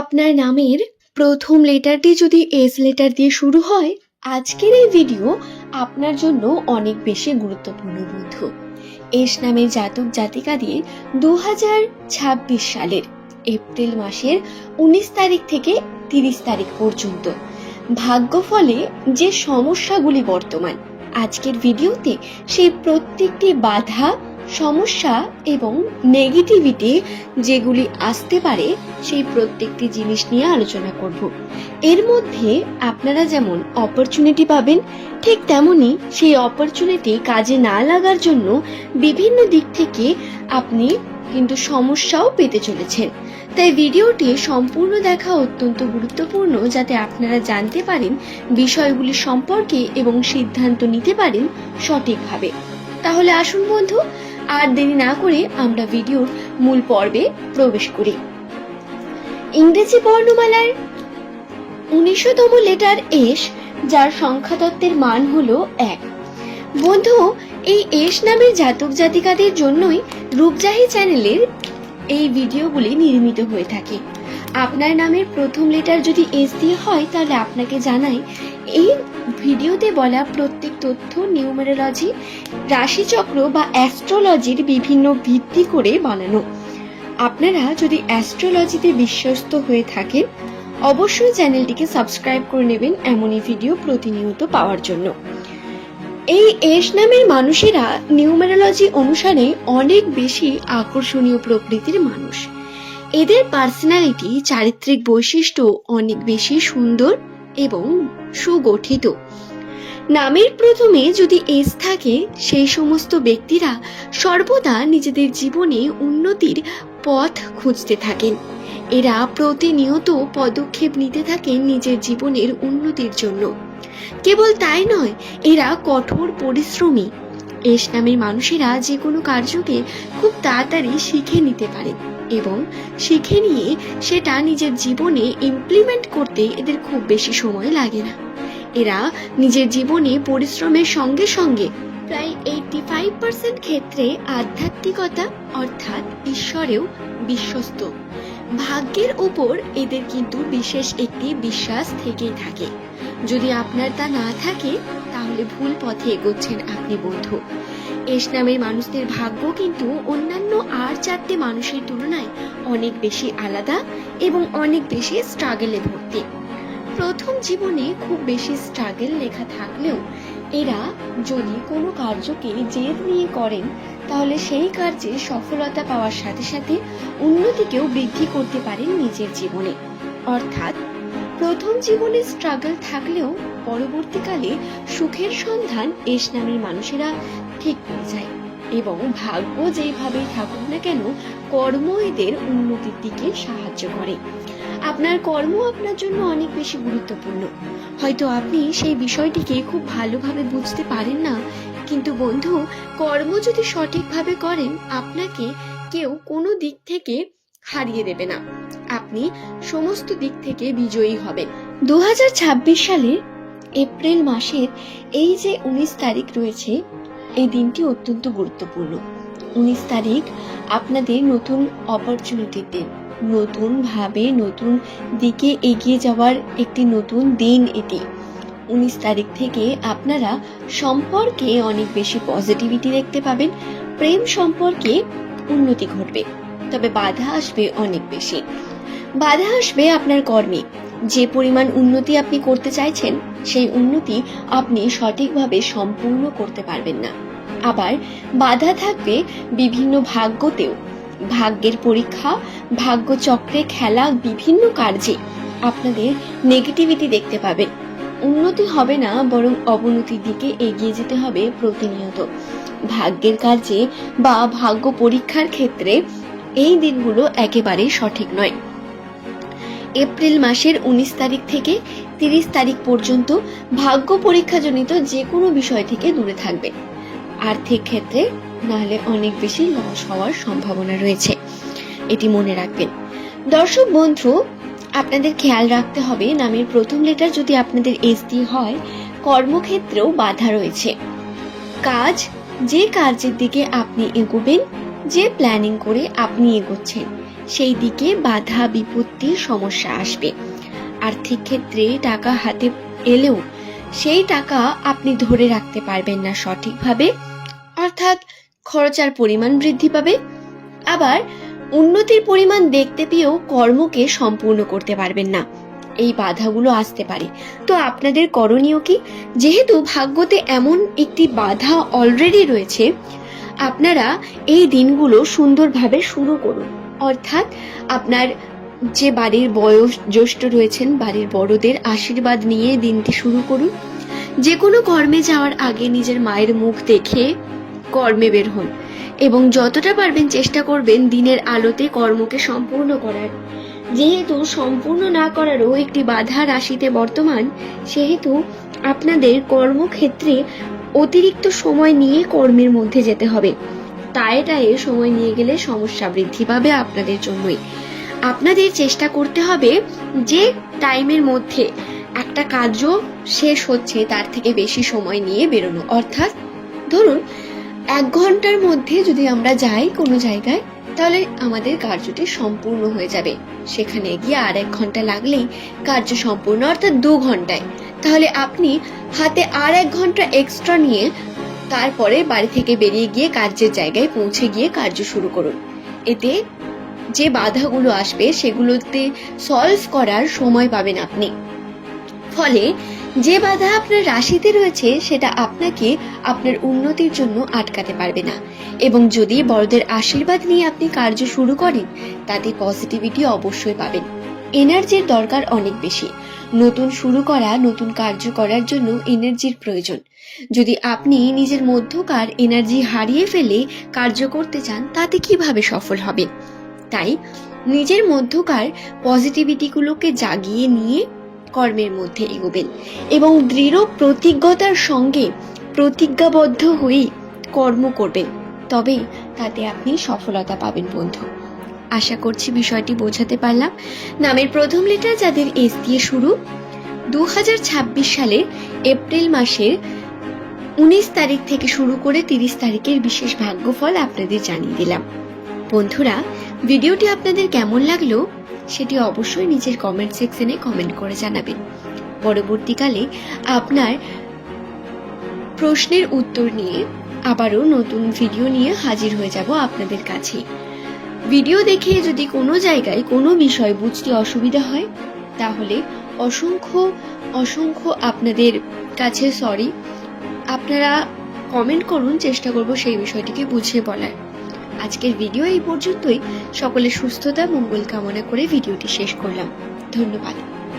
আপনার নামের প্রথম লেটারটি যদি এস লেটার দিয়ে শুরু হয়, আজকের এই ভিডিও আপনার জন্য অনেক বেশি গুরুত্বপূর্ণ বন্ধু। এস নামের জাতক জাতিকাদের 2026 সালের এপ্রিল মাসের 19 তারিখ থেকে 30 তারিখ পর্যন্ত ভাগ্যফলে যে সমস্যাগুলি বর্তমান, আজকের ভিডিওতে সেই প্রত্যেকটি বাধা, সমস্যা এবং নেগেটিভিটি যেগুলি আসতে পারে সেই প্রত্যেকটি জিনিস নিয়ে আলোচনা করব। এর মধ্যে আপনারা যেমন অপরচুনিটি পাবেন, ঠিক তেমনি সেই অপরচুনিটি কাজে না লাগার জন্য বিভিন্ন দিক থেকে আপনি কিন্তু সমস্যাও পেতে চলেছেন। তাই ভিডিওটি সম্পূর্ণ দেখা অত্যন্ত গুরুত্বপূর্ণ, যাতে আপনারা জানতে পারেন বিষয়গুলি সম্পর্কে এবং সিদ্ধান্ত নিতে পারেন সঠিকভাবে। তাহলে আসুন বন্ধু, আর দেরি না করে আমরা ভিডিওর মূল পর্বে প্রবেশ করি। ইংরেজি বর্ণমালার 19তম লেটার এস, যার সংখ্যাতত্ত্বের মান হলো 1। বন্ধু, এই এস নামের জাতক জাতিকাদের জন্যই রূপজাহি চ্যানেলের এই ভিডিওগুলি নির্মিত হয়ে থাকে। আপনার নামের প্রথম লেটার যদি এস দিয়ে হয়, তাহলে আপনাকে জানাই এই ভিডিওতে বলা প্রত্যেক তথ্য নিউমেরোলজি, রাশিচক্র বা অ্যাস্ট্রোলজির বিভিন্ন ভিত্তি করে বানানো। আপনারা যদি অ্যাস্ট্রোলজিতে বিশ্বস্ত হয়ে থাকেন, অবশ্যই চ্যানেলটিকে সাবস্ক্রাইব করে নেবেন এমনই ভিডিও প্রতিনিয়ত পাওয়ার জন্য। এই এস নামের মানুষেরা নিউমেরোলজি অনুসারে অনেক বেশি আকর্ষণীয় প্রকৃতির মানুষ। এদের পার্সোনালিটি, চারিত্রিক বৈশিষ্ট্য অনেক বেশি সুন্দর এবং সুগঠিত। নামের প্রথমে যদি এস থাকে, সেই সমস্ত ব্যক্তিরা সর্বদা নিজেদের জীবনে উন্নতির পথ খুঁজতে থাকেন। এরা প্রতিনিয়ত পদক্ষেপ নিতে থাকেন নিজের জীবনের উন্নতির জন্য। কেবল তাই নয়, এরা কঠোর পরিশ্রমী। এস নামের মানুষেরা যে কোনো কার্যকে খুব তাড়াতাড়ি শিখে নিতে পারেন এবং শিখে নিয়ে সেটা নিজের জীবনে ইমপ্লিমেন্ট করতে এদের খুব বেশি সময় লাগে না। এরা নিজের জীবনে পরিশ্রমের সঙ্গে সঙ্গে প্রায় 85% ক্ষেত্রে আধ্যাত্মিকতা অর্থাৎ ঈশ্বরেও বিশ্বস্ত। ভাগ্যের উপর এদের কিন্তু বিশেষ একটি বিশ্বাস থেকেই থাকে। যদি আপনার তা না থাকে, তাহলে ভুল পথে এগোচ্ছেন আপনি বন্ধু। এস নামের মানুষদের ভাগ্য কিন্তু অন্যান্য আর 4টে মানুষের তুলনায় অনেক বেশি আলাদা এবং অনেক বেশি স্ট্রাগলে ভর্তি। প্রথম জীবনে খুব বেশি স্ট্রাগল লেখা থাকলেও এরা যদি কোনো কার্যকে জেদ নিয়ে করেন, তাহলে সেই কার্যে সফলতা পাওয়ার সাথে সাথে উন্নতিকেও বৃদ্ধি করতে পারেন নিজের জীবনে। অর্থাৎ প্রথম জীবনে স্ট্রাগল থাকলেও পরবর্তীকালে সুখের সন্ধান এস নামের মানুষেরা ঠিক পেয়ে যায় এবং ভাগ্য যেইভাবেই থাকুক না কেন, কর্ম এদের উন্নতির দিকে সাহায্য করে। আপনার কর্ম আপনার জন্য অনেক বেশি গুরুত্বপূর্ণ। হয়তো আপনি সেই বিষয়টিকে খুব ভালোভাবে বুঝতে পারেন না, কিন্তু বন্ধু, কর্ম যদি সঠিকভাবে করেন, আপনাকে কেউ কোনো দিক থেকে হারিয়ে দেবে না। আপনি সমস্ত দিক থেকে বিজয়ী হবেন। 2026 সালের এপ্রিল মাসের এই যে 19 তারিখ রয়েছে, এই দিনটি অত্যন্ত গুরুত্বপূর্ণ। 19 তারিখ আপনাদের নতুন অপরচুনিটির দিন, নতুন ভাবে নতুন দিকে এগিয়ে যাওয়ার একটি নতুন দিন এটি। 19 তারিখ থেকে আপনারা সম্পর্কে অনেক বেশি পজিটিভিটি দেখতে পাবেন। প্রেম সম্পর্কে উন্নতি ঘটবে, তবে বাধা আসবে অনেক বেশি। বাধা আসবে আপনার কর্মে। যে পরিমাণ উন্নতি আপনি করতে চাইছেন, সেই উন্নতি আপনি সঠিকভাবে সম্পূর্ণ করতে পারবেন না। আবার বাধা থাকবে বিভিন্ন ভাগ্যতেও। ভাগ্যের পরীক্ষা, ভাগ্য চক্রে খেলা বিভিন্ন কার্যে আপনাদের নেগেটিভিটি দেখতে পাবেন। উন্নতি হবে না, বরং অবনতির দিকে এগিয়ে যেতে হবে প্রতিনিয়ত। ভাগ্যের কার্যে বা ভাগ্য পরীক্ষার ক্ষেত্রে এই দিনগুলো একেবারেই সঠিক নয়। এপ্রিল মাসের 19 তারিখ থেকে 30 তারিখ পর্যন্ত ভাগ্য পরীক্ষাজনিত যে কোনো বিষয় থেকে দূরে থাকবেন। আর্থিক ক্ষেত্রে নাহলে অনেক বেশি লস হওয়ার সম্ভাবনা রয়েছে, এটি মনে রাখবেন। দর্শক বন্ধু, আপনাদের খেয়াল রাখতে হবে, নামের প্রথম লেটার যদি আপনাদের এস দিয়ে হয়, কর্মক্ষেত্রেও বাধা রয়েছে। কাজ, যে কার্যের দিকে আপনি এগোবেন, যে প্ল্যানিং করে আপনি এগোচ্ছেন, সেই দিকে বাধা বিপত্তির সমস্যা আসবে। আর্থিক ক্ষেত্রে টাকা হাতে এলেও সেই টাকা আপনি ধরে রাখতে পারবেন না সঠিকভাবে, অর্থাৎ খরচার পরিমাণ বৃদ্ধি পাবে। আবার উন্নতির পরিমাণ দেখতে পেয়েও কর্মকে সম্পূর্ণ করতে পারবেন না। এই বাধাগুলো আসতে পারে। তো আপনাদের করণীয় কি? যেহেতু ভাগ্যতে এমন একটি বাধা অলরেডি রয়েছে, আপনারা এই দিনগুলো সুন্দরভাবে শুরু করুন। অর্থাৎ আপনার যে বাড়ির জ্যেষ্ঠ রয়েছেন, বাড়ির বড়দের আশীর্বাদ নিয়ে দিনটি শুরু করুন। যে কোনো কর্মে যাওয়ার আগে নিজের মায়ের মুখ দেখে কর্মে বের হন এবং যতটা পারবেন চেষ্টা করবেন দিনের আলোতে কর্মকে সম্পূর্ণ করার। যেহেতু সম্পূর্ণ না করারও একটি বাধা রাশিতে বর্তমান, সেহেতু আপনাদের কর্মক্ষেত্রে অতিরিক্ত সময় নিয়ে কর্মের মধ্যে যেতে হবে। টায়ে সময় নিয়ে গেলে সমস্যা বৃদ্ধি পাবে আপনাদের জন্যই। আপনাদের চেষ্টা করতে হবে যে টাইমের মধ্যে একটা কাজও শেষ হচ্ছে তার থেকে বেশি সময় নিয়ে বেরোনো। অর্থাৎ ধরুন 1 ঘন্টার মধ্যে যদি আমরা যাই কোনো জায়গায়, তাহলে আমাদের কার্যটি সম্পূর্ণ হয়ে যাবে। সেখানে গিয়ে আর 1 ঘন্টা লাগলেই কার্য সম্পূর্ণ, অর্থাৎ 2 ঘন্টায়। তাহলে আপনি হাতে আর 1 ঘন্টা এক্সট্রা নিয়ে তারপরে বাড়ি থেকে বেরিয়ে গিয়ে কার্যের জায়গায় পৌঁছে গিয়ে কার্য শুরু করুন। এতে যে বাধাগুলো আসবে সেগুলোতে সলভ করার সময় পাবেন আপনি। ফলে যে বাধা আপনার রাশিতে রয়েছে সেটা আপনাকে আপনার উন্নতির জন্য আটকাতে পারবে না। এবং যদি বড়দের আশীর্বাদ নিয়ে আপনি কার্য শুরু করেন, তাতে পজিটিভিটি অবশ্যই পাবেন। এনার্জির দরকার অনেক বেশি। নতুন শুরু করা, নতুন কার্য করার জন্য এনার্জির প্রয়োজন। যদি আপনি নিজের মধ্যকার এনার্জি হারিয়ে ফেলে কার্য করতে চান, তাতে কিভাবে সফল হবেন? তাই নিজের মধ্যকার পজিটিভিটিগুলোকে জাগিয়ে নিয়ে কর্মের মধ্যে এগোবেন এবং দৃঢ় প্রতিজ্ঞতার সঙ্গে প্রতিজ্ঞাবদ্ধ হয়ে কর্ম করবেন। তবেই তাতে আপনি সফলতা পাবেন বন্ধু। আশা করছি বিষয়টি বোঝাতে পারলাম। নামের প্রথম লেটার যাদের এস দিয়ে শুরু, 2026 সালের এপ্রিল মাসের 19 তারিখ থেকে শুরু করে 30 তারিখের বিশেষ ভাগ্যফল আপনাদের জানিয়ে দিলাম। বন্ধুরা, ভিডিওটি আপনাদের কেমন লাগলো সেটি অবশ্যই নিচের কমেন্ট সেকশনে কমেন্ট করে জানাবেন। পরবর্তীকালে আপনার প্রশ্নের উত্তর নিয়ে আবারও নতুন ভিডিও নিয়ে হাজির হয়ে যাব আপনাদের কাছে। ভিডিও দেখে যদি কোনো জায়গায় কোনো বিষয় বুঝতে অসুবিধা হয়, তাহলে অসংখ্য আপনাদের কাছে সরি। আপনারা কমেন্ট করুন, চেষ্টা করব সেই বিষয়টিকে বুঝিয়ে বলার। আজকের ভিডিও এই পর্যন্তই। সকলের সুস্থতা মঙ্গল কামনা করে ভিডিওটি শেষ করলাম। ধন্যবাদ।